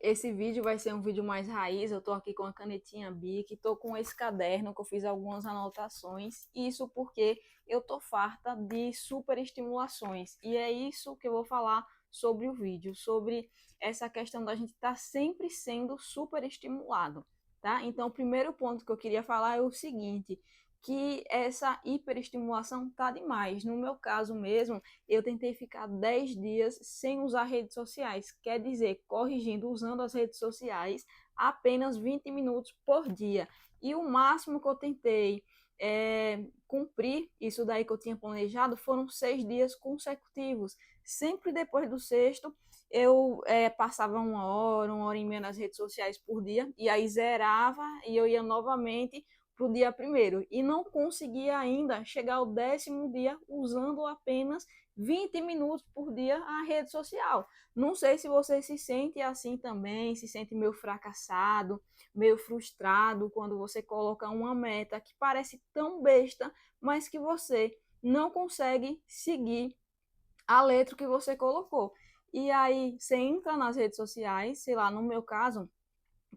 Esse vídeo vai ser um vídeo mais raiz. Eu tô aqui com a canetinha Bic, tô com esse caderno que eu fiz algumas anotações. Isso porque eu tô farta de superestimulações. E é isso que eu vou falar sobre o vídeo, sobre essa questão da gente estar sempre sendo superestimulado, tá? Então, o primeiro ponto que eu queria falar é o seguinte, que essa hiperestimulação tá demais. No meu caso mesmo, eu tentei ficar 10 dias sem usar redes sociais, quer dizer, corrigindo, usando as redes sociais apenas 20 minutos por dia. E o máximo que eu tentei cumprir isso daí que eu tinha planejado foram 6 dias consecutivos. Sempre depois do sexto, eu passava uma hora e meia nas redes sociais por dia, e aí zerava e eu ia novamente para o dia primeiro. E não conseguia ainda chegar ao 10º dia usando apenas 20 minutos por dia a rede social. Não sei se você se sente assim também, se sente meio fracassado, meio frustrado quando você coloca uma meta que parece tão besta, mas que você não consegue seguir a letra que você colocou. E aí você entra nas redes sociais, sei lá, no meu caso,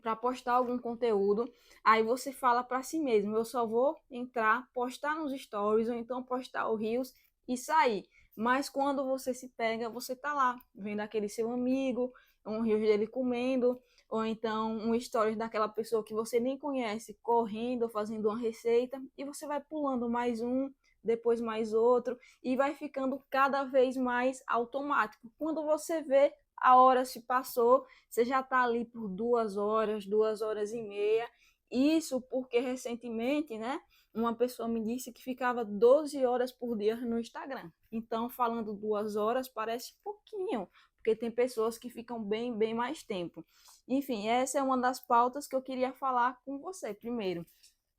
para postar algum conteúdo, aí você fala para si mesmo, eu só vou entrar, postar nos stories ou então postar o Reels e sair. Mas quando você se pega, você tá lá vendo aquele seu amigo, um Reels dele comendo, ou então um stories daquela pessoa que você nem conhece, correndo, fazendo uma receita, e você vai pulando mais um, depois mais outro, e vai ficando cada vez mais automático. Quando você vê, a hora se passou, você já está ali por 2 horas, 2 horas e meia. Isso porque recentemente, né, uma pessoa me disse que ficava 12 horas por dia no Instagram. Então, falando 2 horas parece pouquinho, porque tem pessoas que ficam bem, bem mais tempo. Enfim, essa é uma das pautas que eu queria falar com você primeiro,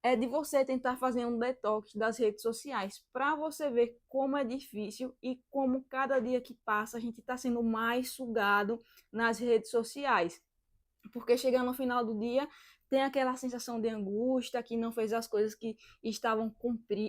é de você tentar fazer um detox das redes sociais, para você ver como é difícil e como cada dia que passa a gente está sendo mais sugado nas redes sociais. Porque chegando no final do dia, tem aquela sensação de angústia, que não fez as coisas que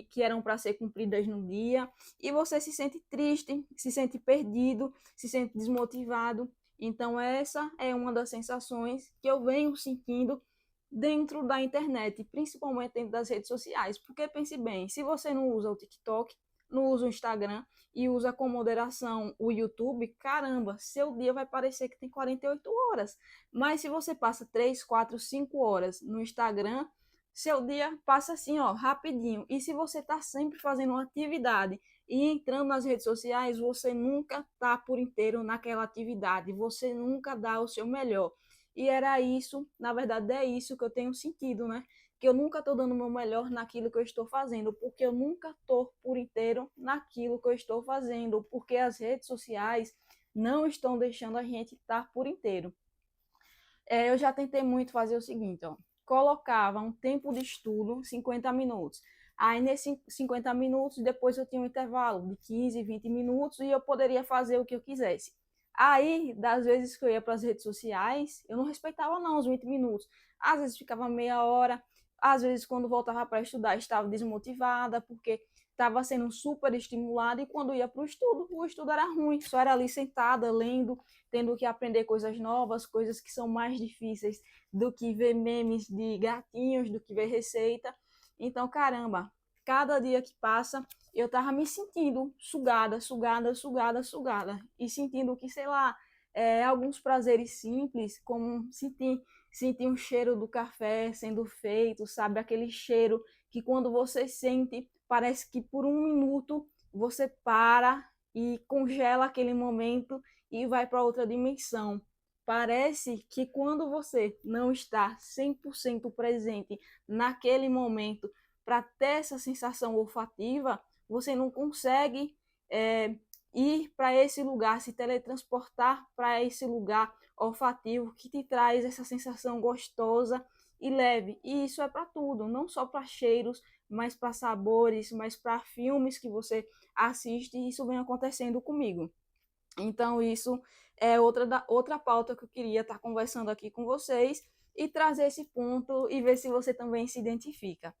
que eram para ser cumpridas no dia, e você se sente triste, se sente perdido, se sente desmotivado. Então essa é uma das sensações que eu venho sentindo dentro da internet, principalmente dentro das redes sociais. Porque pense bem, se você não usa o TikTok, não usa o Instagram e usa com moderação o YouTube, caramba, seu dia vai parecer que tem 48 horas. Mas se você passa 3, 4, 5 horas no Instagram, seu dia passa assim, ó, rapidinho. E se você está sempre fazendo uma atividade e entrando nas redes sociais, você nunca está por inteiro naquela atividade, você nunca dá o seu melhor. E era isso, na verdade é isso que eu tenho sentido, né? Que eu nunca estou dando o meu melhor naquilo que eu estou fazendo, porque eu nunca estou por inteiro naquilo que eu estou fazendo, porque as redes sociais não estão deixando a gente estar por inteiro. Eu já tentei muito fazer o seguinte, ó, colocava um tempo de estudo, 50 minutos. Aí, nesses 50 minutos, depois eu tinha um intervalo de 15, 20 minutos e eu poderia fazer o que eu quisesse. Aí, das vezes que eu ia para as redes sociais, eu não respeitava não os 20 minutos. Às vezes ficava meia hora, às vezes quando voltava para estudar estava desmotivada, porque estava sendo super estimulada, e quando ia para o estudo era ruim, só era ali sentada, lendo, tendo que aprender coisas novas, coisas que são mais difíceis do que ver memes de gatinhos, do que ver receita. Então, caramba, cada dia que passa, eu tava me sentindo sugada, sugada, sugada, sugada. E sentindo que, sei lá, alguns prazeres simples, como sentir um cheiro do café sendo feito, sabe? Aquele cheiro que quando você sente, parece que por um minuto você para e congela aquele momento e vai para outra dimensão. Parece que quando você não está 100% presente naquele momento para ter essa sensação olfativa, você não consegue é, ir para esse lugar, se teletransportar para esse lugar olfativo que te traz essa sensação gostosa e leve. E isso é para tudo, não só para cheiros, mas para sabores, mas para filmes que você assiste, e isso vem acontecendo comigo. Então, isso é outra pauta que eu queria estar conversando aqui com vocês e trazer esse ponto e ver se você também se identifica.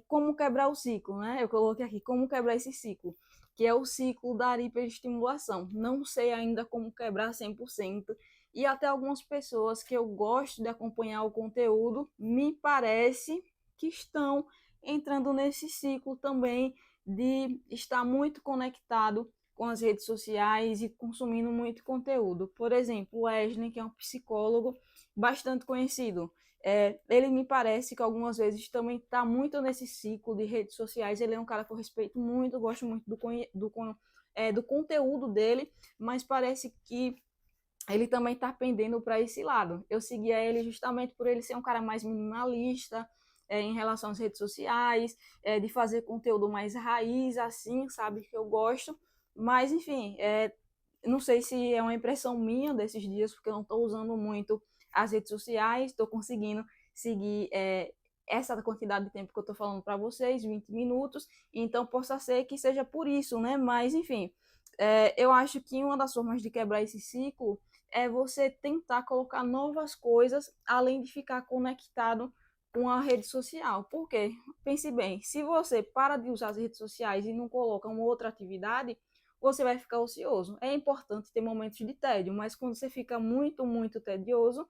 Como quebrar o ciclo, né? Eu coloquei aqui como quebrar esse ciclo, que é o ciclo da hiperestimulação. Não sei ainda como quebrar 100%. e até algumas pessoas que eu gosto de acompanhar o conteúdo, me parece que estão entrando nesse ciclo também de estar muito conectado com as redes sociais e consumindo muito conteúdo. Por exemplo, o Wesley, que é um psicólogo bastante conhecido, ele me parece que algumas vezes também está muito nesse ciclo de redes sociais. Ele é um cara que eu respeito muito, gosto muito do conteúdo dele, mas parece que ele também está pendendo para esse lado. Eu seguia ele justamente por ele ser um cara mais minimalista, em relação às redes sociais, de fazer conteúdo mais raiz, assim, sabe, que eu gosto. Mas, enfim, não sei se é uma impressão minha desses dias, porque eu não estou usando muito as redes sociais, estou conseguindo seguir essa quantidade de tempo que eu estou falando para vocês, 20 minutos, então possa ser que seja por isso, né? Mas, enfim, eu acho que uma das formas de quebrar esse ciclo é você tentar colocar novas coisas, além de ficar conectado com a rede social. Por quê? Pense bem, se você para de usar as redes sociais e não coloca uma outra atividade, você vai ficar ocioso. É importante ter momentos de tédio, mas quando você fica muito, muito tedioso,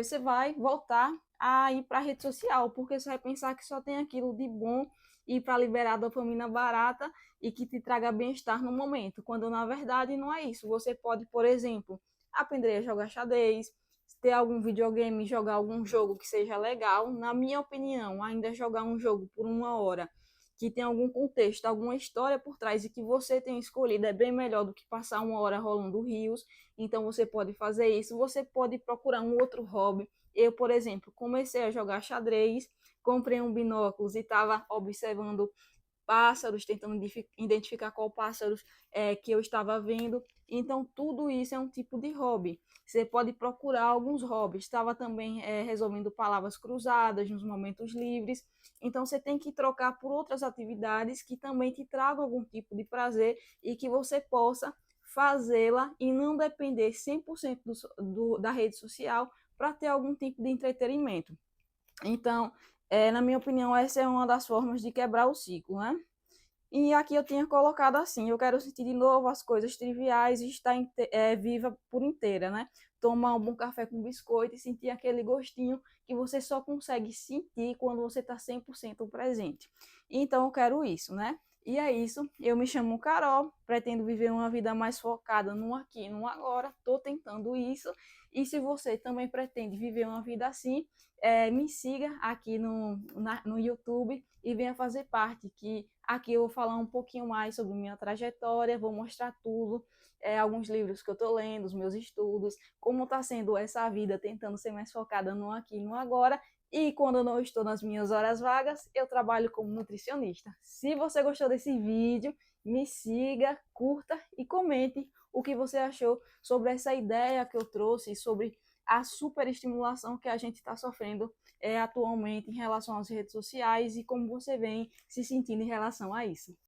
você vai voltar a ir para a rede social, porque você vai pensar que só tem aquilo de bom e para liberar a dopamina barata e que te traga bem-estar no momento, quando na verdade não é isso. Você pode, por exemplo, aprender a jogar xadrez, ter algum videogame, jogar algum jogo que seja legal. Na minha opinião, ainda jogar um jogo por 1 hora que tem algum contexto, alguma história por trás e que você tem escolhido é bem melhor do que passar 1 hora rolando rios. Então você pode fazer isso, você pode procurar um outro hobby. Eu, por exemplo, comecei a jogar xadrez, comprei um binóculo e estava observando pássaros, tentando identificar qual pássaros que eu estava vendo. Então, tudo isso é um tipo de hobby. Você pode procurar alguns hobbies. Estava também resolvendo palavras cruzadas nos momentos livres. Então, você tem que trocar por outras atividades que também te tragam algum tipo de prazer e que você possa fazê-la e não depender 100% da rede social para ter algum tipo de entretenimento. Então, na minha opinião, essa é uma das formas de quebrar o ciclo, né? E aqui eu tinha colocado assim: eu quero sentir de novo as coisas triviais e estar viva por inteira, né? Tomar um bom café com biscoito e sentir aquele gostinho que você só consegue sentir quando você está 100% presente. Então eu quero isso, né? E é isso. Eu me chamo Carol, pretendo viver uma vida mais focada no aqui, no agora. Estou tentando isso. E se você também pretende viver uma vida assim, me siga aqui no YouTube e venha fazer parte, que aqui eu vou falar um pouquinho mais sobre minha trajetória, vou mostrar tudo, alguns livros que eu estou lendo, os meus estudos, como está sendo essa vida, tentando ser mais focada no aqui e no agora. E quando eu não estou nas minhas horas vagas, eu trabalho como nutricionista. Se você gostou desse vídeo, me siga, curta e comente o que você achou sobre essa ideia que eu trouxe, sobre a superestimulação que a gente está sofrendo atualmente em relação às redes sociais e como você vem se sentindo em relação a isso.